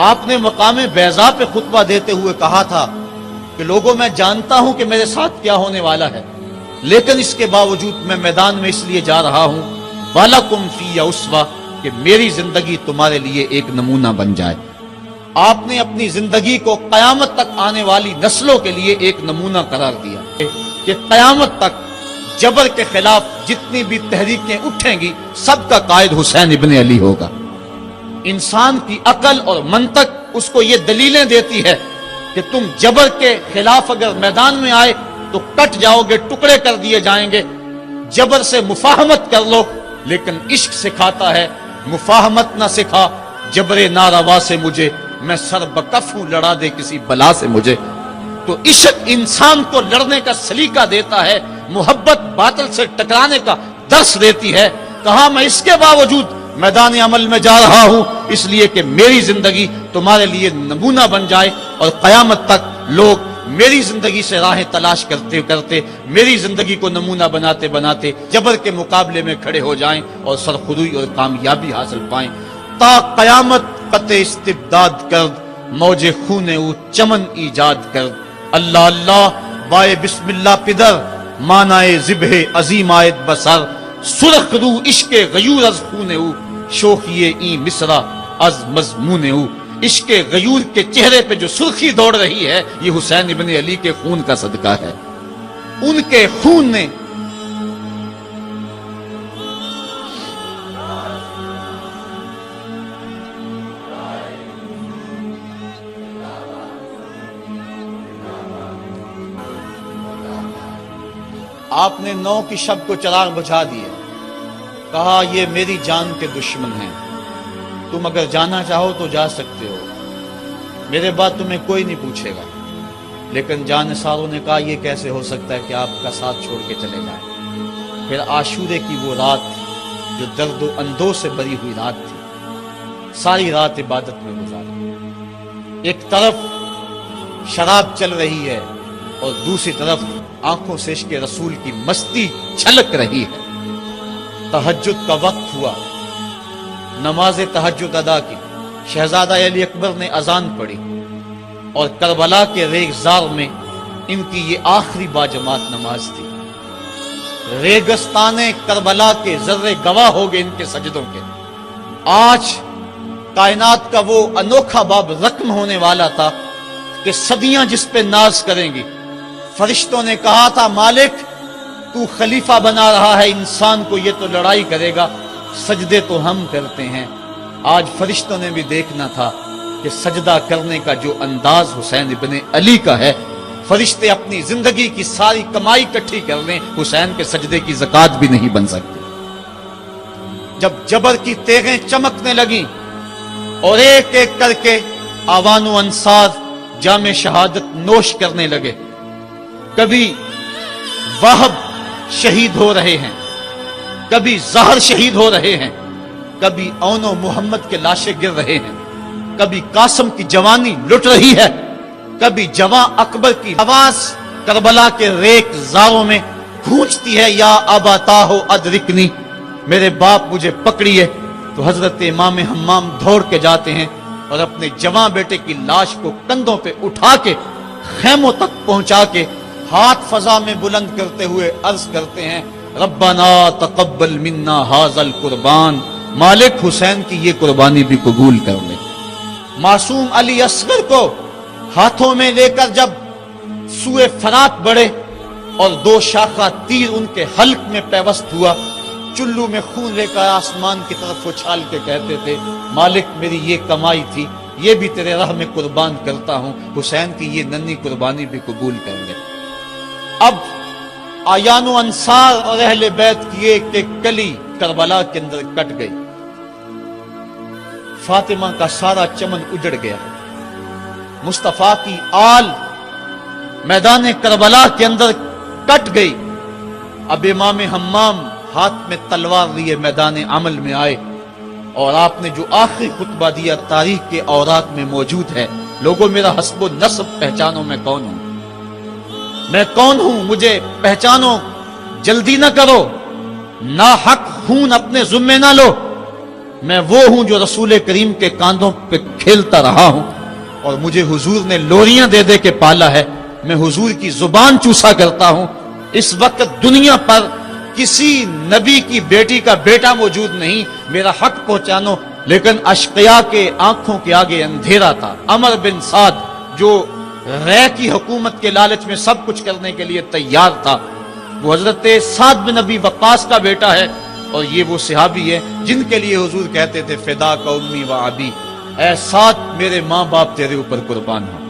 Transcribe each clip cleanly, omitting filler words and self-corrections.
آپ نے مقام بیضا پہ خطبہ دیتے ہوئے کہا تھا کہ لوگوں میں جانتا ہوں کہ میرے ساتھ کیا ہونے والا ہے، لیکن اس کے باوجود میں میدان میں اس لیے جا رہا ہوں وَلَكُمْ فِيَّ أُسْوَةٌ کہ میری زندگی تمہارے لیے ایک نمونہ بن جائے۔ آپ نے اپنی زندگی کو قیامت تک آنے والی نسلوں کے لیے ایک نمونہ قرار دیا کہ قیامت تک جبر کے خلاف جتنی بھی تحریکیں اٹھیں گی سب کا قائد حسین ابن علی ہوگا۔ انسان کی عقل اور منطق اس کو یہ دلیلیں دیتی ہے کہ تم جبر کے خلاف اگر میدان میں آئے تو کٹ جاؤ گے، ٹکڑے کر دیے جائیں گے۔ جبر سے مفاہمت کر لو، لیکن عشق سکھاتا ہے مفاہمت نہ سکھا، جبر ناروا سے مجھے، میں سر بکف ہوں، لڑا دے کسی بلا سے مجھے۔ تو عشق انسان کو لڑنے کا سلیقہ دیتا ہے، محبت باطل سے ٹکرانے کا درس دیتی ہے۔ کہا میں اس کے باوجود میدان عمل میں جا رہا ہوں اس لیے کہ میری زندگی تمہارے لیے نمونہ بن جائے اور قیامت تک لوگ میری زندگی سے راہیں تلاش کرتے کرتے میری زندگی کو نمونہ بناتے بناتے جبر کے مقابلے میں کھڑے ہو جائیں اور سرخروئی اور کامیابی حاصل پائیں۔ تا قیامت قطع استبداد کرد، موج خون او چمن ایجاد کرد۔ اللہ اللہ بائے بسم اللہ پدر، مانائے ذبح عظیم آیت بسر۔ سرخ رو عشق غیور از خون او، شوخی این مصرع از مضمون او۔ عشق غیور کے چہرے پہ جو سرخی دوڑ رہی ہے یہ حسین ابن علی کے خون کا صدقہ ہے۔ ان کے خون نے آپ نے 9 کی شب کو چراغ بجھا دیے، کہا یہ میری جان کے دشمن ہیں، تم اگر جانا چاہو تو جا سکتے ہو، میرے بعد تمہیں کوئی نہیں پوچھے گا۔ لیکن جانثاروں نے کہا یہ کیسے ہو سکتا ہے کہ آپ کا ساتھ چھوڑ کے چلے جائیں۔ پھر عاشورے کی وہ رات جو درد و اندوہ سے بری ہوئی رات تھی، ساری رات عبادت میں گزاری۔ ایک طرف شراب چل رہی ہے اور دوسری طرف آنکھوں سے عشق رسول کی مستی چھلک رہی ہے۔ تہجد کا وقت ہوا، نماز تہجد ادا کی، شہزادہ علی اکبر نے اذان پڑھی اور کربلا کے ریگزار میں ان کی یہ آخری باجماعت نماز تھی۔ ریگستان کربلا کے ذرے گواہ ہو گئے ان کے سجدوں کے۔ آج کائنات کا وہ انوکھا باب رقم ہونے والا تھا کہ صدیاں جس پہ ناز کریں گی۔ فرشتوں نے کہا تھا مالک تو خلیفہ بنا رہا ہے انسان کو، یہ تو لڑائی کرے گا، سجدے تو ہم کرتے ہیں۔ آج فرشتوں نے بھی دیکھنا تھا کہ سجدہ کرنے کا جو انداز حسین ابن علی کا ہے، فرشتے اپنی زندگی کی ساری کمائی اکٹھی کر لیں، حسین کے سجدے کی زکوٰۃ بھی نہیں بن سکتی۔ جب جبر کی تیغیں چمکنے لگیں اور ایک ایک کر کے آوان و انصار جام شہادت نوش کرنے لگے، کبھی واہب شہید ہو رہے ہیں، کبھی ظاہر شہید ہو رہے ہیں، کبھی اون و محمد کے لاشیں گر رہے ہیں، کبھی قاسم کی جوانی لٹ رہی ہے، کبھی جواں اکبر کی آواز کربلا کے ریگ زاروں میں گونجتی ہے، یا ابا طاہو ادرکنی، میرے باپ مجھے پکڑیے۔ تو حضرت امام حمام دوڑ کے جاتے ہیں اور اپنے جواں بیٹے کی لاش کو کندھوں پہ اٹھا کے خیموں تک پہنچا کے ہاتھ فضا میں بلند کرتے ہوئے عرض کرتے ہیں ربنا تقبل منا ھذا القربان، مالک حسین کی یہ قربانی بھی قبول کر لے۔ معصوم علی اصغر کو ہاتھوں میں لے کر جب سوئے فرات بڑھے اور 2 شاخہ تیر ان کے حلق میں پیوست ہوا، چلو میں خون لے کر آسمان کی طرف اچھال کے کہتے تھے مالک میری یہ کمائی تھی، یہ بھی تیرے راہ میں قربان کرتا ہوں، حسین کی یہ ننھی قربانی بھی قبول کر لے۔ اب آیان و انصار اور اہل بیت کی ایک ایک کلی کربلا کے اندر کٹ گئی، فاطمہ کا سارا چمن اجڑ گیا، مصطفیٰ کی آل میدان کربلا کے اندر کٹ گئی۔ اب امام حمام ہاتھ میں تلوار لیے میدان عمل میں آئے اور آپ نے جو آخری خطبہ دیا تاریخ کے اوراق میں موجود ہے، لوگوں میرا حسب و نسب پہچانو میں کون ہوں، میں کون ہوں، مجھے پہچانو، جلدی نہ کرو، ناحق خون اپنے ذمے نہ لو، میں وہ ہوں جو رسول کریم کے کاندھوں پہ کھیلتا رہا ہوں، اور مجھے حضور نے لوریاں دے دے کے پالا ہے، میں حضور کی زبان چوسا کرتا ہوں۔ اس وقت دنیا پر کسی نبی کی بیٹی کا بیٹا موجود نہیں میرا حق پہنچانو، لیکن اشقیاء کے آنکھوں کے آگے اندھیرا تھا۔ عمر بن سعد جو رے کی حکومت کے لالچ میں سب کچھ کرنے کے لیے تیار تھا، وہ حضرت سعد بن نبی وقاص کا بیٹا ہے، اور یہ وہ صحابی ہے جن کے لیے حضور کہتے تھے فدا کا امی و ابی، اے سعد میرے ماں باپ تیرے اوپر قربان ہوں۔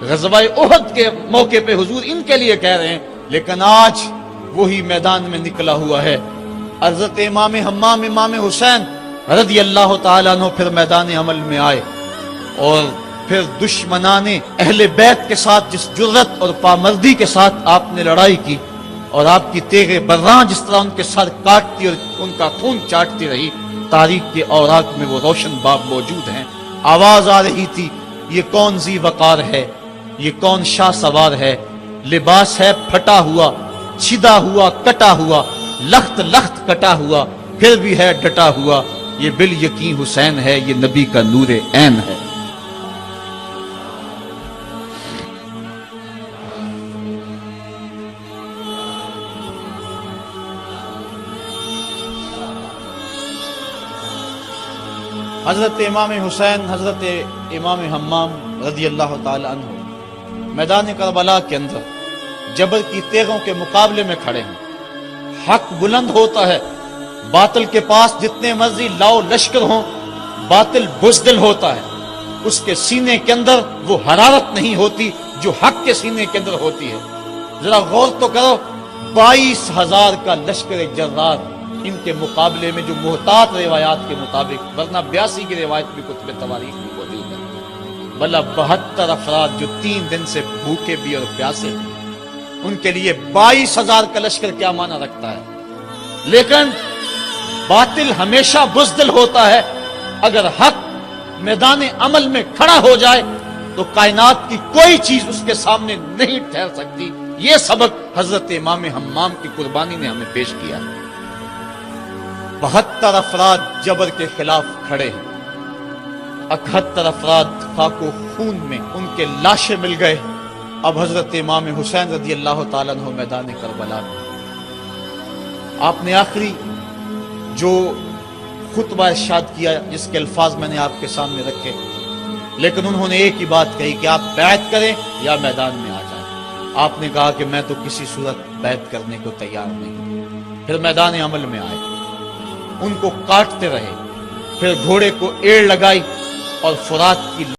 غزوہ احد کے موقع پہ حضور ان کے لیے کہہ رہے ہیں، لیکن آج وہی میدان میں نکلا ہوا ہے۔ حضرت امام حمام امام حسین رضی اللہ تعالیٰ عنہ پھر میدان عمل میں آئے، اور پھر دشمنان اہل بیت کے ساتھ جس جرت اور پامردی کے ساتھ آپ نے لڑائی کی، اور آپ کی تیغ براں جس طرح ان کے سر کاٹتی اور ان کا خون چاٹتی رہی، تاریخ کے اوراق میں وہ روشن باب موجود ہیں۔ آواز آ رہی تھی، یہ کون ذی وقار ہے، یہ کون شاہ سوار ہے، لباس ہے پھٹا ہوا، چھدا ہوا، کٹا ہوا، لخت لخت کٹا ہوا، پھر بھی ہے ڈٹا ہوا، یہ بال یقین حسین ہے، یہ نبی کا نور عین ہے۔ حضرت امام حسین حضرت امام حمام رضی اللہ تعالی عنہ میدان کربلا کے اندر جبر کی تیغوں کے مقابلے میں کھڑے ہیں۔ حق بلند ہوتا ہے، باطل کے پاس جتنے مرضی لاؤ لشکر ہوں، باطل بزدل ہوتا ہے، اس کے سینے کے اندر وہ حرارت نہیں ہوتی جو حق کے سینے کے اندر ہوتی ہے۔ ذرا غور تو کرو، 22,000 کا لشکر جرار ان کے مقابلے میں، جو محتاط روایات کے مطابق، ورنہ 82 کی روایت بھی کتب تواریخ میں موجود ہے، بلا 72 افراد جو 3 دن سے بھوکے بھی اور پیاسے بھی، ان کے لیے 22,000 کا لشکر کیا معنی رکھتا ہے۔ لیکن باطل ہمیشہ بزدل ہوتا ہے، اگر حق میدان عمل میں کھڑا ہو جائے تو کائنات کی کوئی چیز اس کے سامنے نہیں ٹھہر سکتی۔ یہ سبق حضرت امام حمام کی قربانی نے ہمیں پیش کیا۔ 72 افراد جبر کے خلاف کھڑے ہیں، 71 افراد خاک و خون میں ان کے لاشیں مل گئے۔ اب حضرت امام حسین رضی اللہ تعالیٰ عنہ میدان کربلا میں، آپ نے آخری جو خطبہ ارشاد کیا، جس کے الفاظ میں نے آپ کے سامنے رکھے، لیکن انہوں نے ایک ہی بات کہی کہ آپ بیعت کریں یا میدان میں آ جائیں۔ آپ نے کہا کہ میں تو کسی صورت بیعت کرنے کو تیار نہیں۔ پھر میدان عمل میں آئے، ان کو کاٹتے رہے، پھر گھوڑے کو ایڑ لگائی اور فرات کی